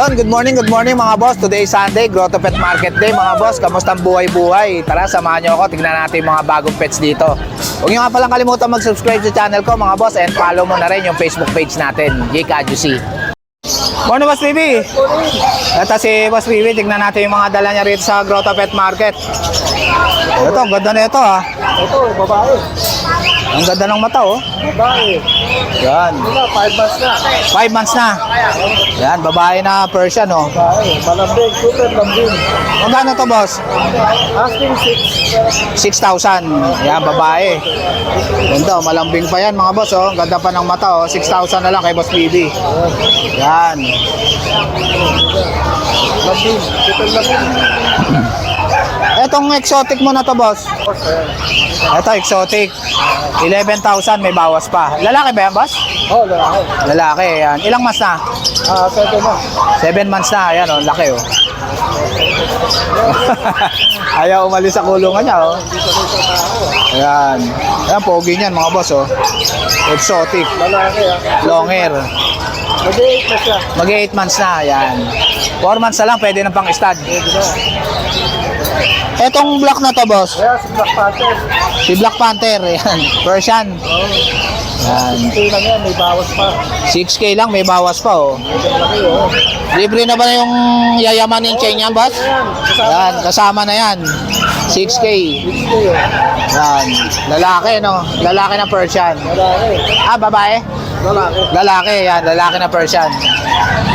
Yun, good morning mga boss. Today is Sunday, Grotto Pet Market Day mga boss. Kamusta ang buhay-buhay? Tara, samahan nyo ako. Tignan natin yung mga bagong pets dito. Huwag nyo nga palang kalimutan mag-subscribe sa channel ko mga boss. And follow mo na rin yung Facebook page natin, Jake Adjusi. Morning, Boss Bibi. Ito si Boss Bibi. Tignan natin yung mga dala niya rito sa Grotto Pet Market. Ito, ang ganda na ito ha. Ito, babae. Ang ganda ng mata oh. Babae. Yan. Ito, 5 months na. 5 months na. Yan, babae na Persian oh. Babae. Malambing, super lambing. Magkano to boss? Asking 6,000. Yan, babae. Ganda, malambing pa yan mga boss oh. Ganda pa ng mata oh. 6,000 na lang kay Boss Bibi. Yan. Lambing, super lambing. Etong exotic mo na to boss. Ito exotic. 11,000 may bawas pa. Lalaki ba yan boss? Oh, lalaki. Lalaki yan. Ilang months na? 7 na. 7 months na. Ayan oh, laki oh. Ayaw umalis sa kulungan niya oh. Ayan. Ayan, pogi niyan mga boss oh. Exotic. Lalaki ah. Long hair. Mag-8 na siya. Mag 8 months na. Ayan. 4 months na lang. Pwede na pang stud. Pwede na. Etong black na to boss. Kaya si Black Panther. Si Black Panther. Ayan. Persian. Oh. Ayan. Ito lang yan, may bawas pa. 6K lang. May bawas pa oh. Laki oh. Libre na ba na yung yayamanin chain niya boss? Ayan, Yan. Kasama na yan. 6K. Ito yun. Yan. Lalaki no. Lalaki na Persian. Lalaki. Ah, babae? Lalaki. Lalaki. Yan. Lalaki na Persian.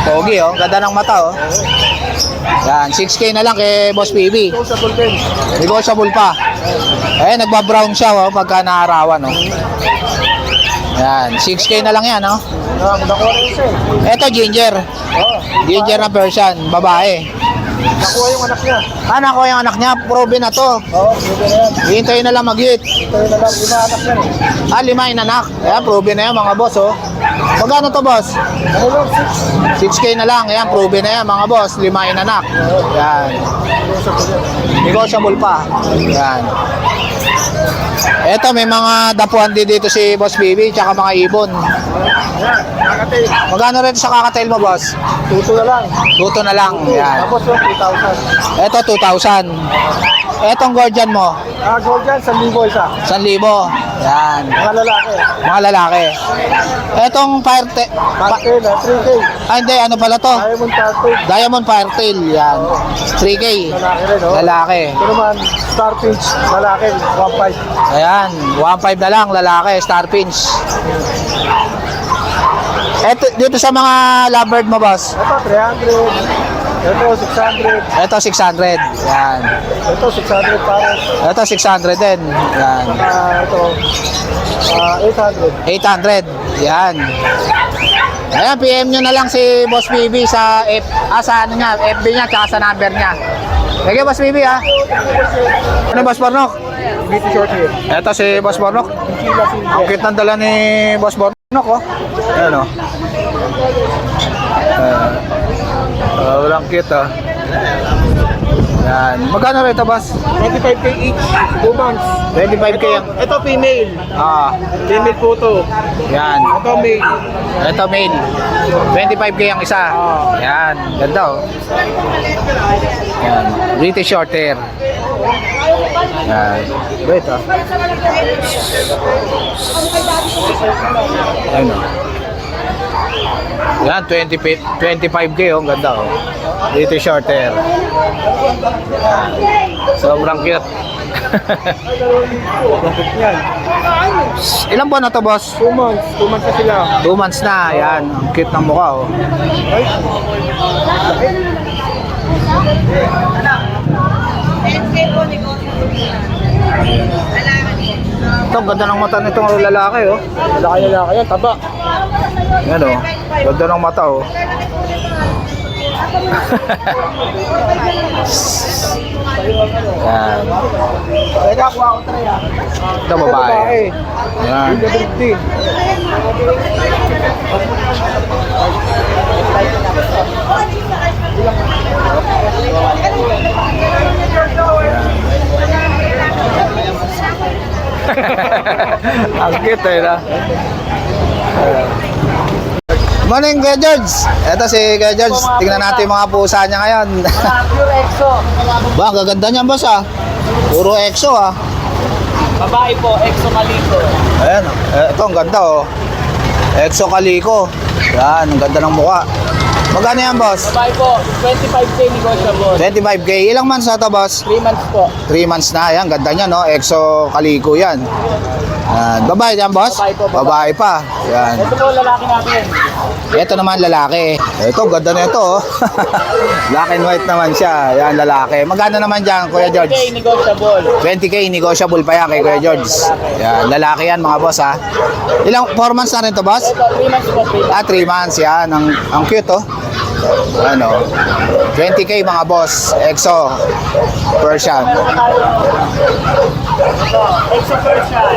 Pogi oh. Ganda ng mata oh. Yan. 6K na lang kay Boss PB. Ito sa Golden. Negotiable pa. Eh, nagbabrown siya oh, pagka naarawan oh. Yan. 6K na lang yan oh. Nakuha rin siya eh. Eto ginger. Oh. Ginger na Persian. Babae. Nakuha yung anak niya. Ah, nakuha yung anak niya. Proven na to. Oo, pwede na yan. Hintayin na lang mag-hit. Ito na lang, 5 anak yan eh. Ah, 5 inanak. Ayan, proven na yan mga boss oh. Magkano to boss? Ano lang, 6. 6K na lang. Ayan, proven na yan mga boss. 5 inanak. Ayan. Negotiable pa. Ayan. Eto, may mga dapuan din dito si Boss Bibi, tsaka mga ibon. Yan, nakatail. Magkano rin sa kakatail mo boss? Tuto na lang. Tuto na lang. Ayan. Tapos yung 3,000. Eto, 2,000. Etong guardian mo, Gold yan, 1,000 isa. 1,000. Ayan. Mga lalaki. Mga lalaki. Etong Partail, 3K. ah, hindi, ano pala to? Diamond Partail. Diamond Firetail. Yan. 3K. Lalaki rin, oh. Lalaki. Ito naman, Starfinch, lalaki, 1,500. Ayan. 1,500 na lang. Lalaki. Starfinch. Eto, dito sa mga lovebird mo, boss. Ito, 300. Ito, 600. Ito, 600. Yan. Ito, 600 pares. Ito, 600 din. Yan. Ito, 800. 800. Yan. Ayan, PM nyo na lang si Boss BB sa sa ano niya, FB niya, tsaka sa number niya. Sige, Boss BB ha. Ano, Boss Bornok? BT short hair. Ito si Boss Bornok. Ang cute ng dala ni Boss Bornok, oh. Ayan, oh. Walang cute, oh. Yan. Magkano rito, boss? 25K each, 2 months. 25K yan. Ito, female. Ah, Female photo. yan. Ito, male. Ito, male. 25K ang isa. Yan. Ganda, oh. Yan. British short hair. Yan. Wait, oh. Ayun, oh. Yan, 25K, oh. Ganda, oh. British short hair. Sobrang cute. Bakit yan? Ilang buwan na to, boss? 2 months. 2 months na sila. 2 months na. Yan. Ang cute ng mukha, oh. Ay, Ito, ang ganda ng mata nitong lalaki, oh. lalaki yan, taba. Yan, oh. Ganda ng mata, oh. Yan. Teka, kuha ko tayo. Ito, babae. Yan. din. Ang cute, eh, na. Morning, Kuya George. Ito si Kuya George. Tingnan natin yung mga pusa niya ngayon. Pure EXO. Ba, gaganda niyan, boss, ah. Puro EXO, ah. Babae po, EXO Calico. Ayan, ito ang ganda, oh. EXO Calico. Yan, ang ganda ng mukha. Magkano yan, boss? Babae po, 25K negotiable. 25K. Ilang months na to, boss? 3 months po. 3 months na. Ayan, ganda niya, no? EXO Calico yan. Yan. Babae yan, boss? Babae po, babae. Babae pa. Yan. Ito po, lalaki natin. Ito naman lalaki. Ito, ganda na ito, oh. Black and white naman siya. Yan, lalaki. Magkano naman dyan, Kuya George? 20K negotiable. 20K, negotiable pa yan kay Kuya George. Yan, lalaki yan, mga boss, ha. Ilang 4 months na rin to, boss? Ito, 3 months po. 3 months. 3 months, yan. Ang cute, oh. Ano, 20K, mga boss. EXO Persian. Ito, EXO Persian.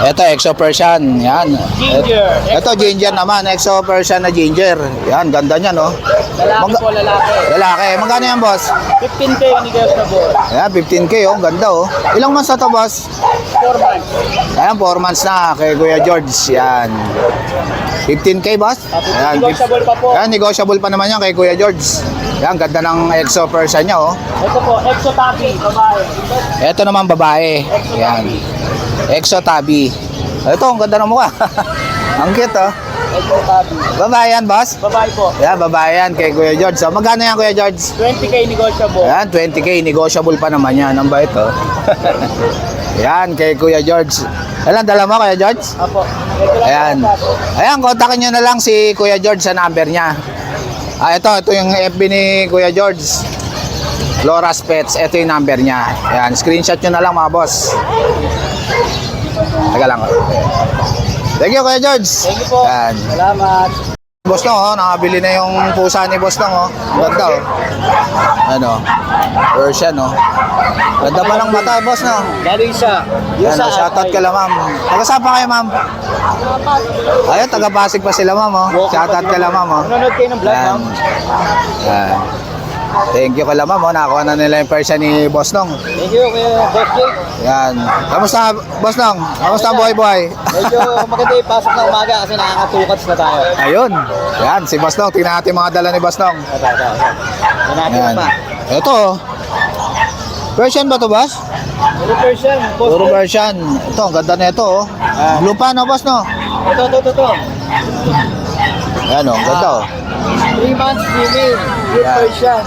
Ito, EXO Persian. Yan. Ginger. Ito, ginger naman. EXO Persian na ginger. Yan, ganda niya, no? Lalaki po, lalaki. Lalaki. Magkano yan, boss? 15K negotiable. Ayan, 15K, oh. Ganda, oh. Ilang months na to, boss? 4 months. Ayan, 4 months na kay Kuya George. Yan. 15K, boss? Ayan, Negotiable pa po. Ayan, negotiable pa naman yan kay Kuya George. Yan, ganda ng EXO Persian niya, oh. Ito po, EXO Tabi, babae. Ito naman babae. Yan. EXO Tabi. Ito, ang ganda ng mukha. Ang cute, oh. EXO Tabi. Babae yan, boss? Babae po. Yan, babae yan kay Kuya George. So, magkano yan, Kuya George? 20K negotiable. Yan, 20K. Negotiable pa naman yan. Ang bait, oh. Yan, kay Kuya George. Alam, dala mo, Kuya George? Apo. Ito lang Ayan. po. Ayan, kontakin nyo na lang si Kuya George sa number niya. Ito yung FB ni Kuya George. Lora's Pets. Ito yung number niya. Ayan, screenshot nyo na lang, mga boss. Teka lang. Thank you, Kuya George. Thank you po. Ayan. Salamat. Boss Nong, oh, nakabili na yung pusa ni Boss Nong, oh. Ganda, oh. Ano? Persian, oh. Ganda pa ng mata, Boss Nong. Galing siya. Yan, shoutout ka lang, ma'am. Taga saan pa kayo, ma'am? Ayun, taga Pasig pa sila, ma'am, oh. Shoutout ka lang, ma'am, oh. Nanonood kayo ng vlog, Yan. ma'am? Yan. Thank you ka lang, ma'am, oh. Nakakuha na nila yung Persian ni Boss Nong. Thank you, Boss Jake. Yan. Kamusta, Boss Nong? Kamusta ang buhay-buhay? Medyo maganda yung pasok ng umaga kasi nakakatukats na tayo. Ayun. Yan, si Boss Nong. Tingnan natin mga dala ni Boss Nong. Manapin Yan. pa. Ito, oh. Persian ba to, boss? Puro Persian. Boss Puro Jake. Persian. Ito, ang ganda na ito, oh. Blue pa, no, boss, no? Ito. Ayan, oh, ang ganda, oh. 3 months female. Pure Yan. Persian.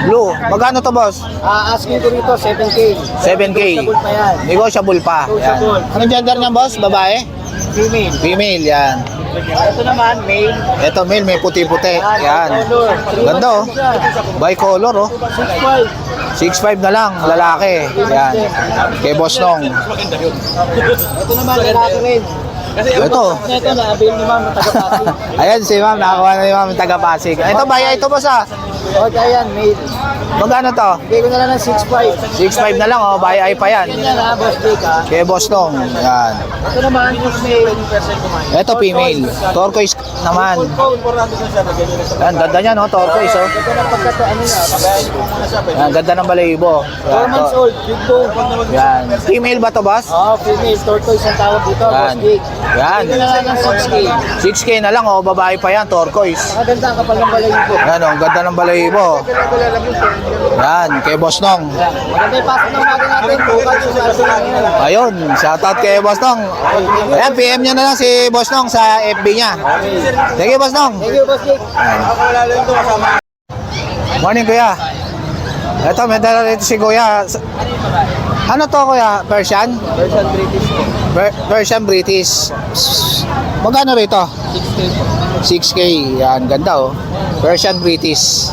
Blue. Magkano to, boss? Asking ko rito, 7K. 7K. Negotiable pa yan. Negotiable pa. Yan. Negotiable. Anong gender niyan, boss? Babae? Female. Female, yan. Ito naman, male. Ito, male, may puti-puti. Yan. Color. 3 Ganda, oh. months na siya. Bicolor, oh. 6'5". 6'5 na lang, lalaki. Yan. Kay Boss Nong. Ito naman, lalaki rin. Ito. Ito na, avail ni ma'am, taga-Pasig. Ayan, si ma'am. Nakakuha na yung ma'am taga Pasig. Ito, baya ito, boss, ah. O, kaya yan, male. Magkano to? Bigay ko na lang ng 6'5". 6'5 na lang, oh. Baya ay pa yan. Yan ha, Boss Jake ha. Kay Boss Nong. Yan. Ito naman, yung male. Ito, female. Turquoise naman. Importante na siya, maganda na siya. Yan, ganda niya, no? Turquoise, oh. Ito na pagkato, ano na, pabayan ko muna siya. Yan, ganda ng balahibo. 4 months old, big bone. Yan. Female ba to, boss? Oo, female, tortoise ang tawag dito, Boss Yan. Jake. Yan. Bigay ko na lang ng 6K. 6K na lang, oh. Babae pa yan, turquoise. Maganda ang kapal ng balahibo. Yan, oh. Ganda ng balahibo. Yan, kay Boss Nong. Yan. Maganda yung pasok ng umaga natin, bukal sa sa Ayun, shoutout kay Boss Nong. Ayan, PM nyo na lang si Boss Nong sa FB niya. Thank you, Boss Nong. Thank you, Boss Jake. Morning, Kuya. Ito, may dala rito si Kuya. Ano to, Kuya? Persian? Persian British po. Persian British. Magkano rito? 6K po. 6K. Yan, ganda, oh. Persian British.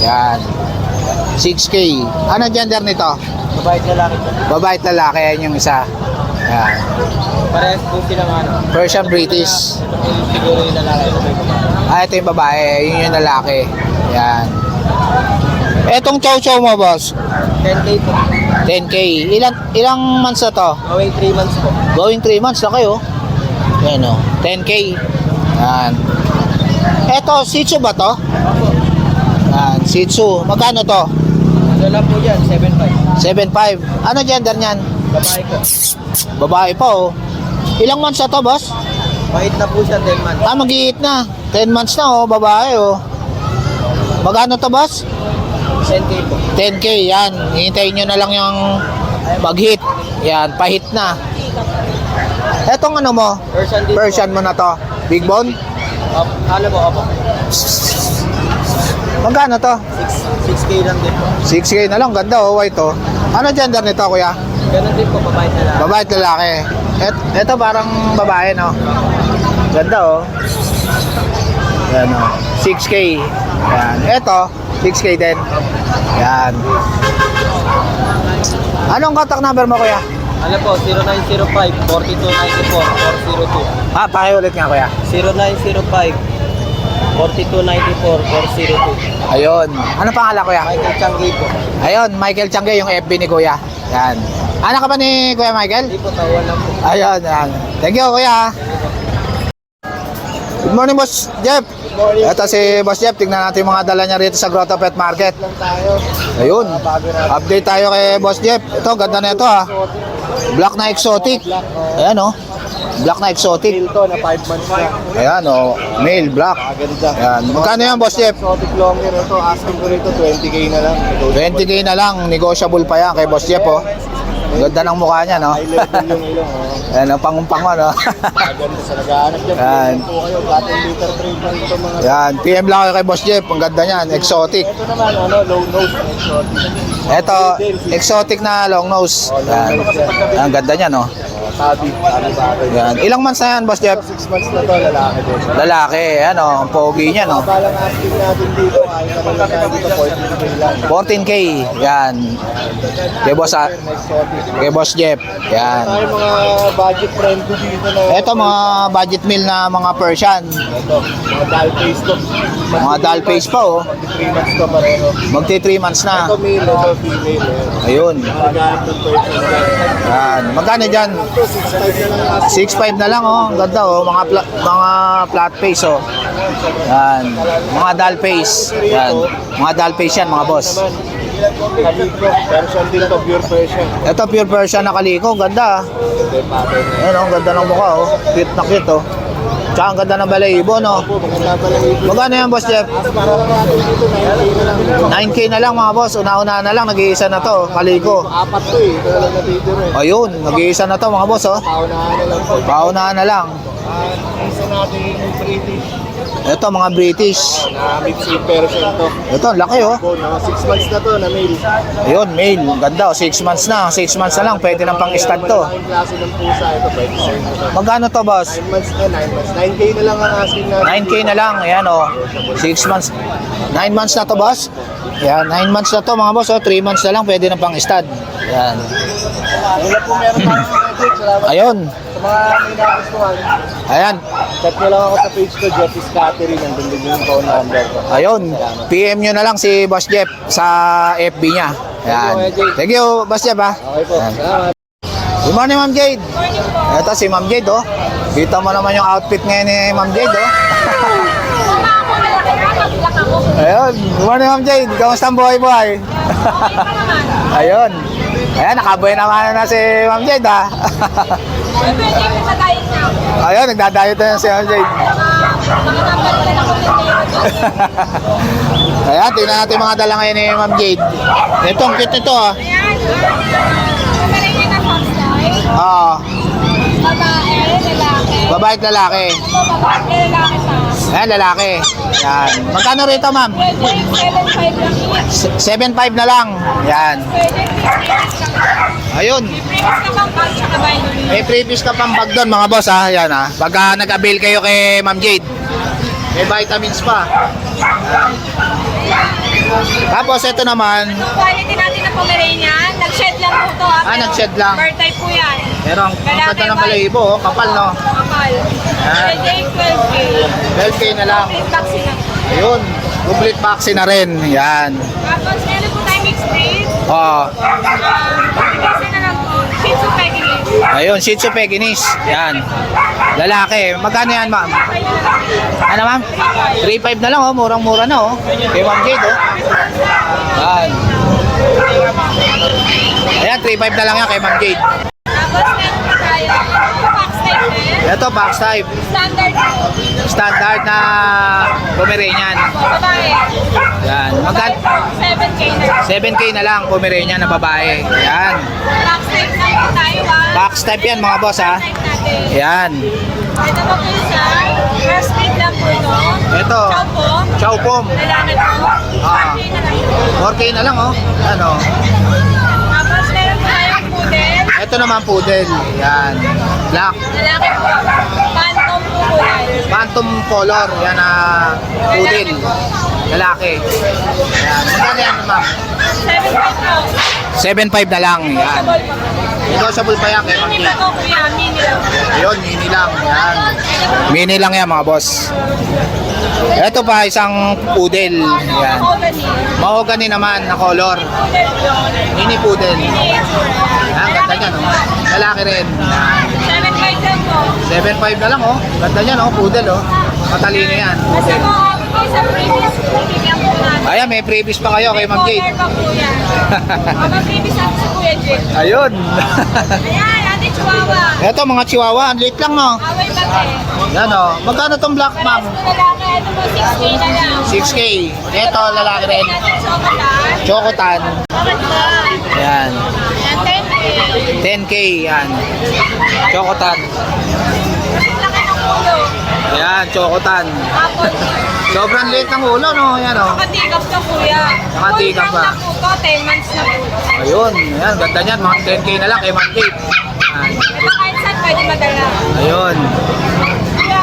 Yan. 6K. Ano gender nito? Mabait lalaki po. Babae at lalaki, yan yung isa. Yan. Parehas po silang ano. Persian British. Siguro yung lalaki. Ito yung babae, yun yung lalaki. Yan. Etong chow chow mo, boss? 10K po. 10K. Ilang months na to? Going 3 months po. Going 3 months na kayo. Yan, oh. 10K. Yan. Eto, Shih Tzu ba to? Yan, Shih Tzu. Magkano to? Ano lang po dyan, 7.5. 7.5. Ano gender niyan? Babae po. Babae pa, oh. Ilang months na to, boss? Mahit na po siya 10 months. Mag-i-hit na. 10 months na, oh, babae, oh. Magkano to, boss? 10K po. 10K, yan. Hihintayin nyo na lang yung mag-hit. Yan, pa-hit na. Etong ano mo? Persian din Persian mo na to. Big bone? po. Ano po, opo. Magkano to? 6K lang din po. 6K na lang. Ganda, oh, white, oh. Ano gender nito, kuya? Ganun din po, babae na lang. Babae at lalaki. Ito parang babae, no? Ganda, oh. Yan, oh. 6K. Yan. Ito, 6K din. Yan. Anong contact number mo, kuya? Ano po, 0905-4294-402. Pakiulit nga, kuya. 0905-4294-402. Ayun. Ano pangalan, kuya? Michael Changi po. Ayun, Michael Change, yung FB ni kuya. Yan. Anak ka ba ni Kuya Michael? Hindi po, tawa lang po. Ayun, yan. Thank you, kuya. Good morning, Boss Jeff. Ito si Boss Jeff. Tingnan natin yung mga dala niya rito sa Grotto Pet Market. Lang tayo. Ayun. Update tayo kay Boss Jeff. Ito, ganda na ito, ha. Black na exotic. Ayan, oh. Black na exotic. Male to na 5 months na. Ayan, oh. Male, black. Maganda. Ayan. Magkano yan, Boss Jeff? Exotic longer ito. Asking ko rito 20K na lang. 20K na lang. Negotiable pa yan kay Boss Jeff, oh. Ganda ng mukha niya, no? High level yung ilong. Oh. Ayan, ang pangumpang, no? Maganda sa nag-aanap dyan. Yan. PM po kayo. Battle liter trade pa rito mga. Yan, PM lang kayo kay Boss Jeff. Ang ganda niyan, exotic. Ito naman, ano, low nose na exotic. Ito, exotic na long nose. Yan. Ang ganda niya, no? Tabi. Tabi bagay. Yan. Ilang months na yan, Boss Jeff? 6 months na to, lalaki din. Lalaki, ano, ang pogi niya, no? Balang asking natin dito, ayaw naman lang dito 14K lang. 14K. Yan. Kay Boss, Exotic. kay Boss Jeff. Yan. Tayo mga budget friendly dito na. Ito, mga budget meal na mga Persian. Ito, mga doll face to. Mga doll face pa, oh. 3 months to pareho. Magti 3 months na. Ito male, ito female. Ayun. Maghanap ng person. Yan. Magkano dyan? Ito, 6.5 na lang. 6.5 na lang, oh. Ang ganda, oh. Mga flat face, oh. Yan. Mga doll face. Yan. Mga doll face yan, mga boss. Kaliko, Persian din to, pure Persian. Ito, pure Persian na kaliko. Ganda, ah. Ito yung pattern na. Ayan, oh. Ang ganda ng mukha, oh. Cute na cute, oh. Tsaka ang ganda ng balahibo, no? Po, maganda pala ito. Magkano yan, Boss Jeff? Para natin dito, 9K na lang. 9K na lang, mga boss. Una-una na lang. Nag-iisa na to. Kaliko. Apat to eh, ito na lang natitiro eh. Ayun. Nag-iisa na to, mga boss, oh. Paunahan na lang po. Paunahan na lang. Isa natin yung British. Ito, mga British. Na mix si Persian to. Ito, ang laki, oh. Po, mga 6 months na to na male. Ayun, male. Ang ganda, oh. 6 months na. 6 months na lang. Pwede nang pang-stud to. Malaking klase ng pusa ito, pwede sa inyo to. Magkano to, boss? 9 months na, 9 months. 9K na lang ang asking natin. 9K na lang. Ayan, oh. 6 months. 9 months na to, boss. Ayan, 9 months na to, mga boss, oh. 3 months na lang. Pwede nang pang-stud. Ayan. Wala po meron tayong mga tips. Salamat Ayun. sa mga may nagustuhan. Ayan. Chat nyo lang ako sa page ko, Jeffy's Catering. Nandun din yung phone number ko. Ayun. PM nyo na lang si Boss Jeff sa FB niya. Ayan. Thank you, Boss Jeff, ha. Okay po. Ayan. Salamat. Good morning, Ma'am Jade. Ito si Ma'am Jade, oh. Kita mo naman yung outfit ngayon ni Ma'am Jade, oh. Ayun. Good morning, Ma'am Jade. Kamusta ang buhay-buhay? Ayun. Ayan, nakabuhay naman na si Ma'am Jade, ha. Ayun, nagdadayot na si Ma'am Jade. Ayan, tingnan natin yung mga dala ngayon ni Ma'am Jade. Ito, ang cute nito, ah. Oo. Babae at lalaki. Ayan, lalaki. Yan. Magkano rito, ma'am? 7.5 na lang. Yan. Ayun. May 3 piece ka pang bag doon, mga boss, ha. Yan, ha. Pagka nag-avail kayo kay Ma'am Jade, may vitamins pa. Yan. Tapos, ito naman, Quality natin ng Pomeranian. Nag-shed lang po ito. nag-shed lang. Bird type po yan. pero ang ganda ng balahibo, oh. Kapal, no? Kapal. Yan. Pwede 12K. 12K na lang. Complete vaccine na. Ayun. Complete vaccine na rin. Yan. Tapos meron po tayo mixed breed. Oh. Bigay na lang po. Shih Tzu Pekingese. Ayun, Shih Tzu Pekingese. Yan. Lalaki. Magkano yan, ma'am? Ano, ma'am? 3.5 na lang, oh. Murang-mura na, oh. Kay Ma'am Jade, oh. Yan. Ayan, 3.5 na lang yan kay Ma'am Jade. Tapos meron po tayo. Fox type din. Ito, box type. Standard po. Standard na Pomeranian. Babae. Yan. Magkano? 7K na. 7K na lang, Pomeranian na babae. Yan. Box type na po tayo ah. Box type yan mga boss ha. Type natin. Yan. Ito po po isa. First speed lang po ito. Ito. Chow po. Chow pom. Lalaki po. Ah. 4K na lang. 4K na lang oh. Ano? Tapos meron po tayong poodle. Ito naman poodle. Yan. Black. Lalaki po. Phantom po kulay. Phantom color. Yan na poodle. Lalaki. Yan. Magkano yan ma'am? 7.5 po. 7.5 na lang. Yan. Negotiable po. Negotiable pa yan kay Ma'am Mini Kate. pa po kuya. Mini lang. Ayun, mini lang. Yan. Mini lang yan mga boss. Ito pa isang poodle. Yan. Mahogany. Mahogany naman na color. Poodle po. Mini poodle. Mini. Yan, ganda niya no. Lalaki rin. Yan. 7.5 lang po. 7.5 na lang oh. Ganda niya no, poodle oh. Matalino yan. Basta Poodle. po kami po sa previous bibigyan po natin. Ayan, may previous pa kayo kay Ma'am Color Kate. pa po yan. Mga previous ako sa Kuya Jim. Ayun. Ayan, ate Chihuahua. Ito mga chihuahua, ang liit lang no. Away bate. Yan oh. Magkano tong black ma'am? Parehas po lalaki. Ito po 6K na lang. 6K. Ito lalaki rin. Ate Chocolate. Chocotan. Bakit ba? Yan. Ayan, 10K. 10K yan. Chocotan. Laki ng ulo. Yan, chocotan. Apple. Sobrang liit ng ulo no. Yan oh. Nakatigap na kuya. Nakatigap pa. Full term na po to, 10 months na po. Ayun. Yan, ganda niyan. Mga 10K na lang kay Ma'am Kate. Yan. Ito kahit saan pwede madala. Ayun. Kuya,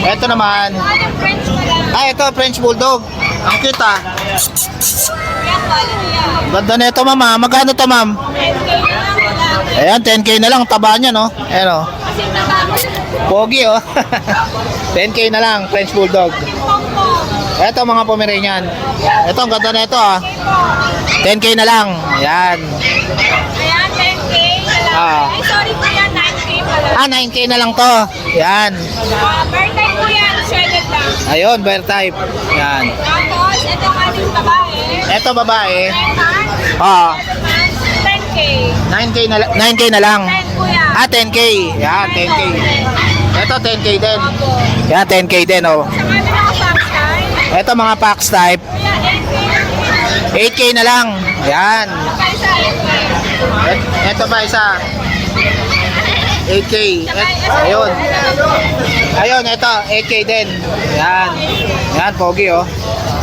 Ito naman. ano French pala. Ah, ito French Bulldog. Ang cute ah. Kuya, quality yan. Ganda na ito ma'am ah. Magkano to ma'am? 10K na lang wala. Ayan, 10K na lang. Taba niya no. Ayan oh. Kasi nabago na. Pogi oh. 10K na lang, French Bulldog. Pong po. Ito mga Pomeranian. Ito, ang ganda na ito ah. 10K na lang. Ayan. Ayan, 10K na lang. Ah. Ay, sorry po yan, 9K pala. Ah, 9K na lang to. Ayan. Birthday po yan, shredded lang. Ayun, bear type. Ayan. Tapos, ito ang ating babae. Ito babae. 10 months. Ah, 10K. 9K na lang. 10 po yan. Ah, 10K. Ayan, 10K. Ito 10K din. Opo. Yan, 10K din oh. Sa kami ng Pakistan. Ito mga packs type. Kuya, 8K lang po. 8K na lang. Ayan. Kaya sa 8K. Ito pa isa. 8K. Ayun. Ayun, ito 8K din. Yan. Yan, pogi oh.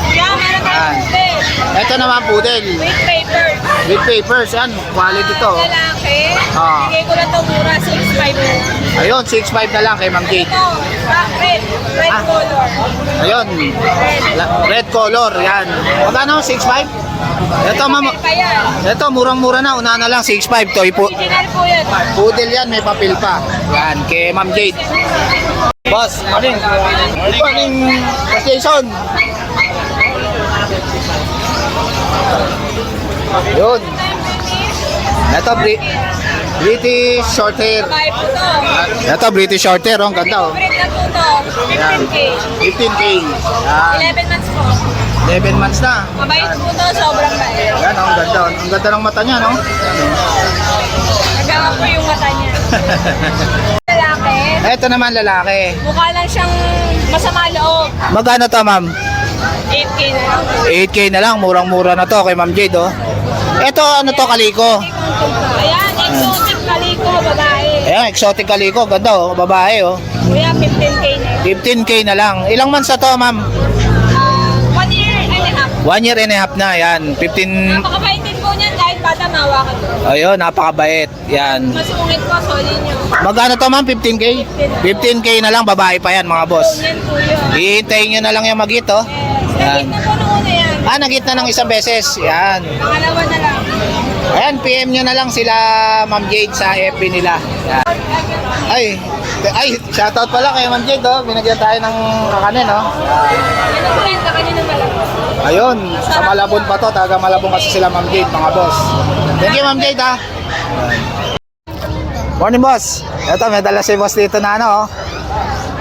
Kuya, meron tayong Ayan. poodle. Ito naman poodle. With paper. With papers, yan. Quality to. Lalaki. Ah. Bigay ko na ito mura, 6.5 po. Ayun, 6.5 na lang kay Ma'am Kate. Ito, red. Red Ah. color. Ayun. Red color, yan. Magkano? 6.5? Ito, ma'am. Papel pa yan. Ito, murang-mura na. Una na lang, 6.5. Toy po. Original po yan. Poodle yan, may papel pa. Yan, kay Ma'am Jade. Boss, morning. Good morning, Boss Jason. Yun. Ito, British short hair. Babae po to. Ito, British short hair. Oh, ang ganda oh. Favorite na po to. 15K. 15K. Yan. 11 months po. 11 months na. Mabait po to, sobrang bait. Yan, oh, ang ganda. Ang ganda ng mata niya, no? Nagawa po yung mata niya. Lalaki. Ito naman lalaki. Mukha lang siyang masama loob. Magkano to, ma'am? 8K na lang. 8K na lang. Murang-mura na to kay Ma'am Jade, oh. Ito, ano to, kaliko? Ayan, exotic kaliko, babae. Ayan, exotic kaliko. Ganda, oh. Babae, oh. Kuya, 15K na. 15K na lang. Ilang months na to, ma'am? 1 year and a half. 1 year and a half na. Yan, 15... Napakabait din po niyan kahit bata mawakan to. Ayun, napakabait. Yan. Masungit po, solid nyo. Magkano to, ma'am? 15K? 15K na lang. Babae pa yan, mga boss. Yan po yun. Hihintayin nyo na lang yung magit, oh. Yes. Nagit na po nung una yan. Ah, nagit na ng isang beses. Yan. Pangalawa na lang. Ayan, PM nyo na lang sila, Ma'am Jade, sa FB nila. Yan. Ay, shoutout pala kay Ma'am Jade, oh. Binagyan tayo ng kakanin, oh. Ano po yan, kanya na malaki. Ayun, sa Malabon pa to. Taga Malabon kasi sila, Ma'am Jade, mga boss. Thank you, Ma'am Jade, ha. Morning, boss. Ito, may dala si boss dito na ano, oh.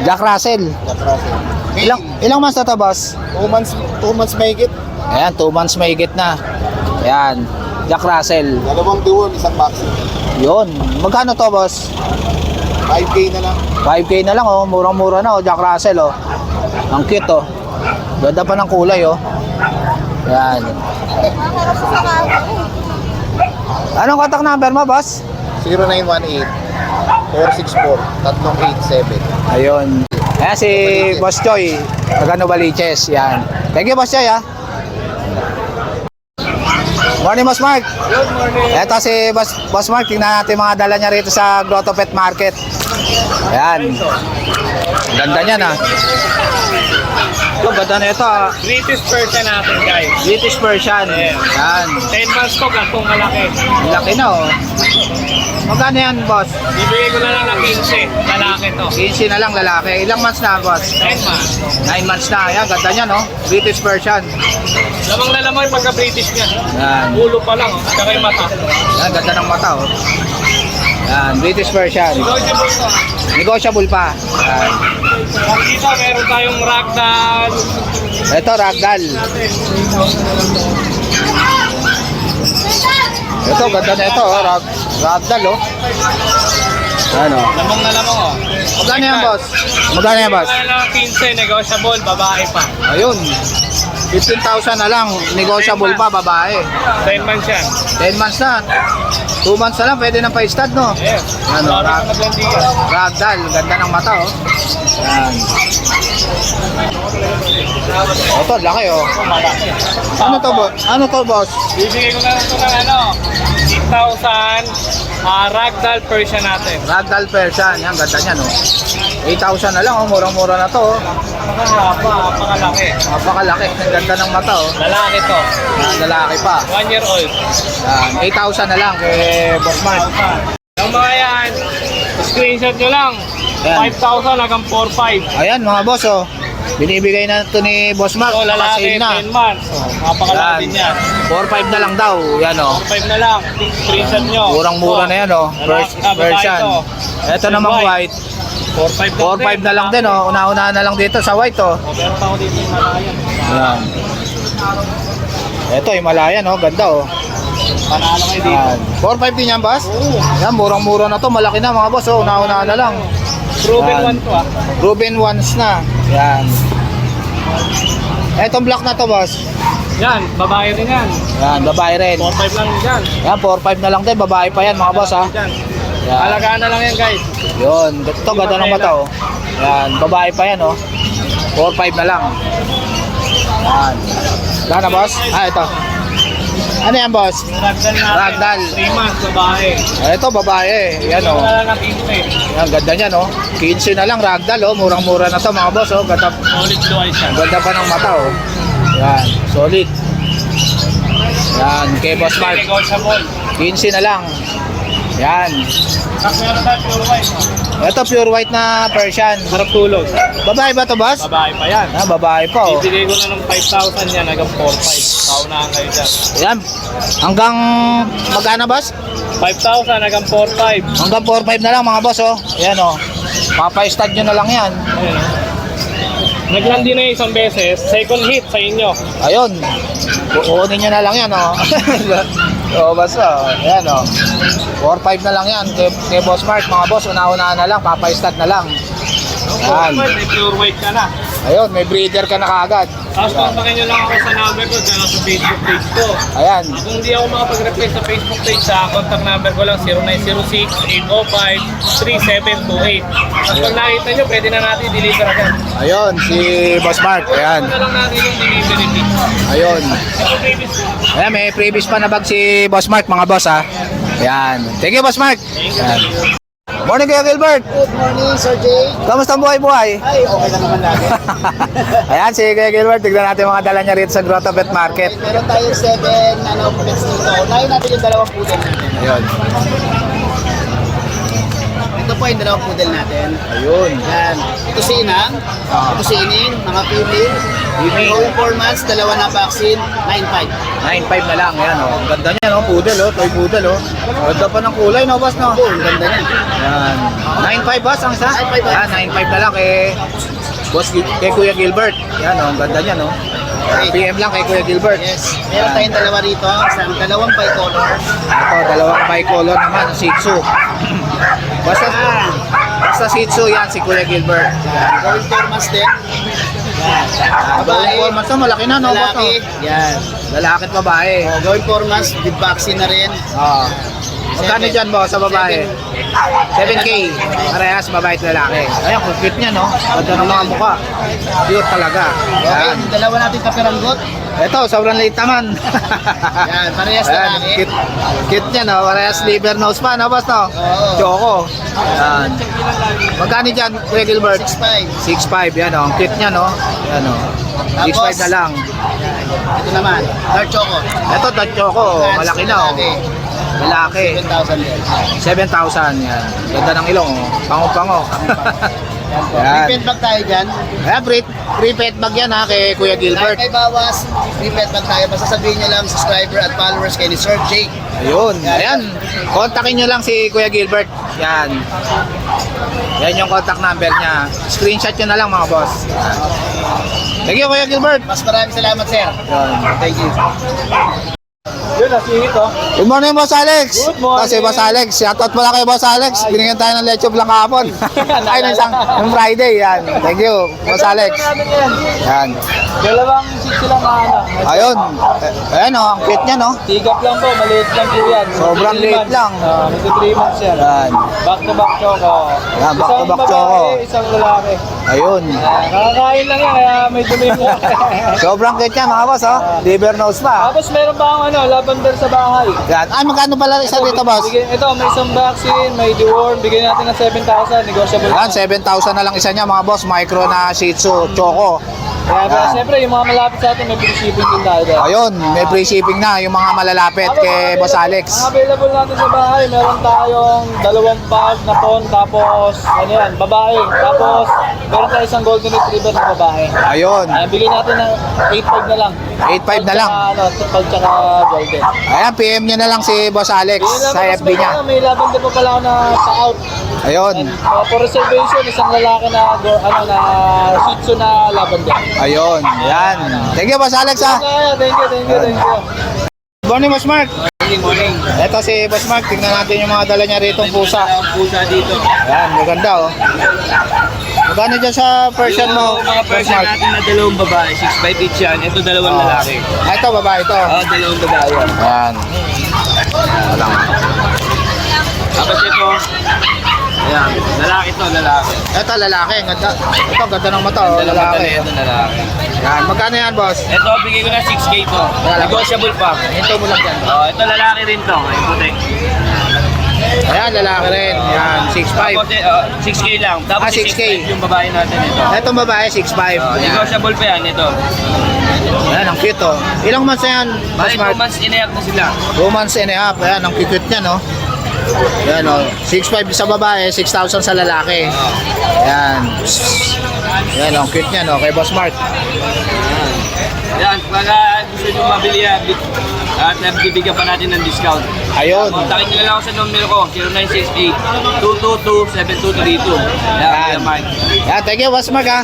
Jack Russell. Ilang months na to, boss? 2 months mahigit. Ayan, 2 months may higit na. Ayan, Jack Russell. Dalawang duwon, isang vaccine. Yun. Magkano to, boss? 5K na lang. 5K na lang oh, murang-mura na oh, Jack Russell oh. Ang cute oh. Ganda pa ng kulay oh. Yan. Anong contact number mo, boss? 0918-464-387. Ayun. Ayan si Boss Choy, Agano Baliches. Yan. Thank you, Boss Choy ha. Morning, Boss Mark. Good morning. Ito si Boss Mark, tingnan natin mga dala niya rito sa Grotto Pet Market. Ayan. Ganda niyan ha. Ito, ganda na ito ha. British Persian natin, guys. British Persian. Ayan. 10 months ko, gantong malaki. Laki na oh. Magkano yan, boss? Bibigay ko na lang ng 15. Lalaki to. 15 na lang lalaki. Ilang months na, boss? 10 months. 9 months na. Ayan, ganda niya no. British Persian. Lamang na lamang yung pagka-British niya. Yan. Ulo pa lang, oh. Tsaka yung mata. Yan, ganda ng mata oh. Yan, British Persian. Negotiable to. Negotiable pa. Yan. Dito, meron tayong ragdoll. Ito, ragdoll. Ito, ganda na ito oh. Ragdoll oh. Ano? Lamang na lamang, oh. Magkano yan, boss? Magkano yan, boss? Bibigay ko na lang 15, negotiable, babae pa. Ayun. 15,000 na lang. Negotiable pa, babae. 10 months yan. 10 months na. 2 months na lang, pwede nang pa-stud, no? Yes. Ano, Babae pa maglandigan. Ragdoll, ganda ng mata, oh. Yan. Ito, laki, oh. Malaki. Ano to, boss? Ano to, boss? Bibigay ko na lang ito ng ano, 8,000 ragdoll Persian natin. Ragdoll Persian, yan, ganda niya, no? 8,000 na lang, oh. Murang-mura na to, oh. Napakalaki. Napakalaki, ang ganda ng mata, oh. Lalaki to. Yan, lalaki pa. 1 year old. Yan, 8,000 na lang kay Boss Mark. Yung mga yan, screenshot nyo lang. Yan. 5,000 hanggang 4,500. Ayan, mga boss, oh. Binibigay na ito ni Boss Mark. So, lalaki, Kasi na. 10 months. Oh, napakalaki din yan. 4,500 na lang daw, yan, oh. 5 na lang. Screenshot nyo. Murang-mura na yan, oh. Version. Ito namang white. 4,500 4,500 na lang din, oh. Una-una na lang dito sa white, oh. O, meron pa ako dito yung malayan. Ayan. Ito, Himalayan, oh. Ganda, oh. Panalo kayo dito. Ayan. 4,500 din yan, boss? Oo. Ayan, murang-mura na to. Malaki na, mga boss, oh. Una-una na lang. Proven Yan. one to, ah. Ruben ones na. Yan. Etong black na to, boss. Yan, babae rin yan. Yan, babae rin. 4,500 lang dyan. Yan, 4,500 na lang din. Babae pa yan, mga boss, ha. Dyan. Yan. Alagaan na lang yan, guys. Yun. Ito, ganda ng mata, oh. Yan, babae pa yan, oh. 4,500 na lang. Yan. Wala na, boss? Ah, ito. Ano yan, boss? Ragdoll natin. Ragdoll. 3 months, babae. Ah, ito, babae. Yan, oh. Wala lang natin ito, eh. Yan, ganda niya, no? 15 na lang, ragdoll, oh. Murang-mura na to, mga boss, oh. Ganda, Solid blue eyes yan. ganda pa ng mata, oh. Yan, solid. Yan, kay Boss Mark. Negotiable. 15 na lang. Yan. Tapos meron tayo pure white. Ito, pure white na Persian. Sarap tulog. Babae ba to, boss? Babae pa yan. Ah, babae pa, oh. Ibigay ko na ng 5,000 yan hanggang 4,500. Paunahan kayo dyan. Yan. Hanggang, magkano, boss? 5,000 hanggang 4,500. Hanggang 4,500 na lang, mga boss, oh. Yan, oh. Papa-stud nyo na lang yan. Ayun. Naglandi na isang beses. Second hit sa inyo. Ayun. Kukunin nyo na lang yan, oh. Oo, basta. Yan, oh. 4,500 na lang yan. Kay Boss Mark, mga boss, una-una na lang. Papa-stud na lang. Yan. May pure white ka na. Ayun, may breeder ka na kaagad. Tapos kontakin nyo lang ako sa number ko dyan sa Facebook page ko. Ayan. Kung hindi ako makapag-reply sa Facebook page, sa contact number ko lang 0906-805-3728. At pag nakita nyo, pwede na natin i-deliver agad. Ayun, si Boss Mark. Ayan. Ito na lang natin yung delivery fee. Ayun. Ito previous ko. Ayan, may previous pa na bag si Boss Mark, mga boss, ha. Ayan. Thank you, Boss Mark. Ayan. Morning, Kuya Gilbert. Good morning, Sir Jay. Kamusta ang buhay-buhay? Ay, okay na naman lagi. Ayan, si Kuya Gilbert. Tignan natin mga dala niya rito sa Grotto Pet Market. Meron tayong 7 pets dito. Unahin natin yung dalawang poodle natin. Ayun. Ito po yung dalawang poodle natin. Ayun. Yan. Ito si Inang. Ah. Ito si Ining. Mga female. Going 4 months, dalawa na vaccine, 9.5. 9.5 na lang. Ayan, oh. Ang ganda niya, no? Poodle, oh. Toy poodle, oh. Ganda pa ng kulay, no, boss, no? Oh, ang ganda niya. Ayan. 9.5, boss, ang isa? 9.5, boss. Ayan, 9.5 na lang kay kay Kuya Gilbert. Ayan, oh. Ang ganda niya, no? PM lang kay Kuya Gilbert. Yes. Meron tayong dalawa rito. Isang dalawang bicolor. Ito, dalawang bicolor naman, Shih Tzu. Basta, Basta Shih Tzu yan, si Kuya Gilbert. Going 4 months din. Babae. 4 months na, malaki na, no? boss, no? Lalaki. Yan. Lalaki at babae. Going 4 months, with vaccine na rin. Oo. Magkano dyan, boss, sa babae? 7K. Parehas, babae at lalaki. Ayan, kung cute niya, no? Ganda ng mga mukha. Cute talaga. Okay, Yan. yung dalawa natin kapiranggot. Ito, sobrang late naman. Yan, parehas Ayan, lalaki. cute niya, no? Parehas liver nose pa, no, boss, no? Oo. Choco. Yan. Magkano dyan, Kuya Gilbert? 6'5". 6'5", yan, oh. Ang cute niya, no? Yan, oh. 6'5 na lang. Ito naman, dark choco. Ito, Dutch Choco. Malaki na, oh. Lalaki. 7,000 din. 7,000, yan. Ganda ng ilong, oh. Pango-pango. Yan. Free pet bag tayo dyan. Ayan, free pet bag yan, ha, kay Kuya Gilbert. Kahit may bawas, free pet bag tayo. Basta sabihin nyo lang, subscriber at followers kay ni Sir Jake. Ayun, ayan. Kontakin nyo lang si Kuya Gilbert. Yan. Yan yung contact number niya. Screenshot nyo na lang, mga boss. Thank you, Kuya Gilbert. Mas maraming salamat, sir. Thank you. Yun, nasingit oh. Good morning, Boss Alex. Good morning. Kasi Boss Alex, shoutout pala kay Boss Alex. Binigyan tayo ng leche blanc kahapon. Ay, ng Friday, yan. Thank you, Boss Alex. Yan. Dalawang seat silang ano. Ayun. Ayan, oh, ang cute niya, no? Tigap lang po, maliit lang po yan. Sobrang liit lang. Magto 3 months yan. Yan. Back to back choco. Yan, back to back Isang choco. babae, isang lalaki. Ayun. Nakakain lang yan, kaya may dumi mo. Sobrang cute niya, mga boss, oh. Liver nose pa. Tapos meron pa akong lavender sa bahay. Yan. Ay, magkano pala isa dito, boss? Ito, may isang vaccine, may deworm, bigyan natin ng 7,000, negotiable. Yan, 7,000 na lang isa niya, mga boss. Micro na Shih Tzu, Choco. Kaya Yan. siyempre, yung mga malapit sa atin, may free shipping din tayo dyan. Ayun, may free shipping na yung mga malalapit kay Boss Alex. Ang available natin sa bahay, meron tayong 2 bag na ton, tapos, ano yan, babae. Tapos, meron tayo isang golden retriever na babae. Ayun, Ayan, bigyan natin ng 8.5 na lang. 8.5 na lang. Pag tsaka golden. Ayan, PM nyo na lang si Boss Alex Bigyan sa natin, FB niya. May lavender pa pala ako na pa-out. Ayun, For reservation, isang lalaki na, na Shih Tzu na lavender. ayun, yan. Thank you, Boss Alex, ha. Thank you. Good morning, Boss Mark. Good morning. Ito si Boss Mark, tignan natin yung mga dala niya rito pusa. Ang pusa dito. Ayan, maganda, oh. Magkano dyan sa Persian mo, Yung mga Boss person Mark? natin na dalawang babae, 6'5 each yan. Ito dalawang lalaki. Ah, ito, babae ito. Dalawang babae yan. Ayan. Wala nga. Tapos ito, ayan, lalaki to, lalaki. Ito, lalaki. Ang ganda. Ito, ang ganda ng mata, oh. Dalawang mata na Lalaki. ito, lalaki. Yan, magkano yan, boss? Ito, bigay ko na 6K to. Negotiable pa. Hinto mo lang yan. Ito lalaki rin to, may puti. Ayan, lalaki rin. Yan, 6'5". Tapos 6K lang. Tapos 6K. 6'5 yung babae natin ito. Itong babae, 6'5". Yan. Negotiable pa yan ito. Ayan, ang cute, oh. Ilang months na yan, Boss Bali, 2 Mark? months inayak na sila. 2 months and a half. Ayan, ang cute niya, no? Ayan, oh. 6'5 sa babae, 6,000 sa lalaki. Ayan. Ayan, ang cute niya, no? Kay Boss Mark. Yan, pag gusto nyo mabili yan, at bibigyan pa natin ng discount. Ayun. Kontakin nyo lang ako sa numero ko, 0968-222-7232. Yan. Yan, Mike. Yan, thank you, Boss Mark, ha?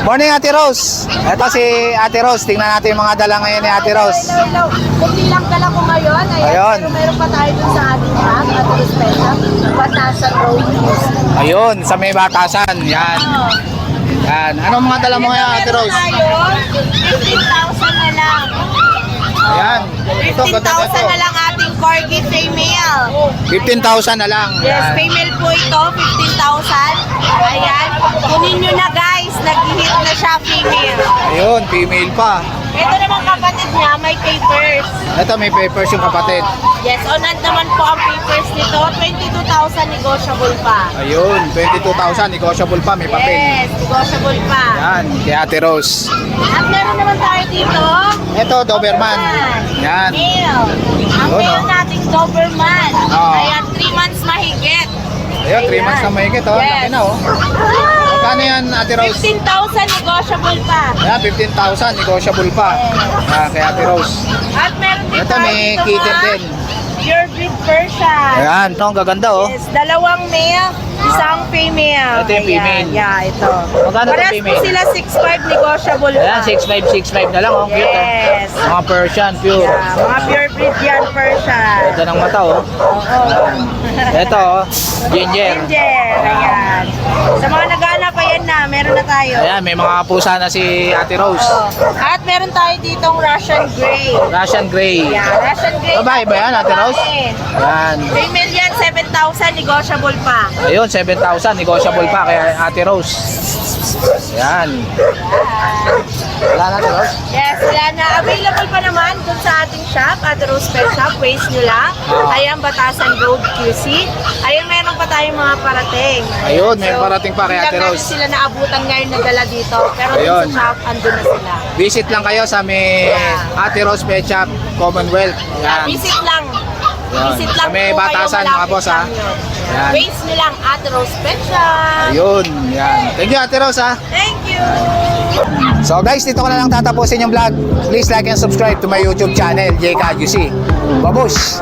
Morning, Ate Rose. Ito si Ate Rose. Tingnan natin yung mga dala ngayon ni Ate Rose. Hello. Kunti lang dala ko ngayon. Ayan. Ayun. Pero meron pa tayo dun sa ating bag. At special. Batasan road news. Ayun, sa may batasan. Yan. Yan. Anong mga dala mo ngayon, Ate Rose? Tayo, 15,000 na lang. Ayan. Ito, ganda na 15,000 na lang ating corgi female. 15,000 na lang. Yes, Yan. female po ito, 15,000. Ayan. Kunin nyo na guys, nag-hit na siya female. Ayun, female pa. Ito naman kapatid niya, may papers. Ito, may papers yung kapatid. Yes, on-hand naman po ang papers nito. 22,000 negotiable pa. Ayun, 22,000. Negotiable pa, may papel. Yes, negotiable pa. Yan, kay Ate Rose. At meron naman tayo dito. Ito, Doberman. Yan. Male. Ang Yun, male oh. nating Doberman. Oo. Ayan, 3 months mahigit. Ayun, 3 months na mahigit, oh. Laki na, oh. Magkano yan, Ate Rose? 15,000 negotiable pa. Ayan, 15,000. Negotiable pa. Yan, kay Ate Rose. At meron din Ito, tayo may dito kitten mga din. pure breed Persian. Ayan, ito, ang gaganda, oh. Yes, dalawang male. Isang female. Ito yung female. Ayan, yeah, ito. Magkano ito Parehas po female? sila 6'5", negotiable Ayan, pa. 6'5", 6'5 na lang. Oh, cute. Yes. Mga Persian, pure. Yeah, mga pure breed yan, Persian. Ito ng mata, oh. Oo. Ito, oh. Ginger. Ginger. Ayan. Sa mga naghahanap, ayan na. Meron na tayo. Ayan, may mga pusa na si Ate Rose. Oh. At meron tayo ditong Russian Grey. Russian Grey. Yeah, Russian Grey. Babae ba yan, Ate Rose? Babae. Ayan. Female yan, 7,000, negotiable pa. Ayun, 7,000. Negotiable pa kay Ate Rose. Ayan. Wala na, Ate Rose? Yes, wala na. Available pa naman dun sa ating shop, Ate Rose Pet Shop. Waste nyo lang. Ayan, Batasan Road, QC. Ayun, meron pa tayong mga parating. Ayun, may parating pa kay Ate hindi lang Rose. natin sila naabutan ngayon na dala dito. Pero Ayun. dun sa shop, andun na sila. Visit lang kayo sa may Ate Rose Pet Shop, Commonwealth. Ayan. Visit lang. Yan. Visit Sa lang may po Batasan, kayo, mga boss, malapit ha? lang yun. Yan. Waste nyo lang, Ate Rose Pet Shop. Ayun, yan. Thank you, Ate Rose, ha? Thank you. So guys, dito ko na lang tatapusin yung vlog. Please like and subscribe to my YouTube channel, JKUC. Babush!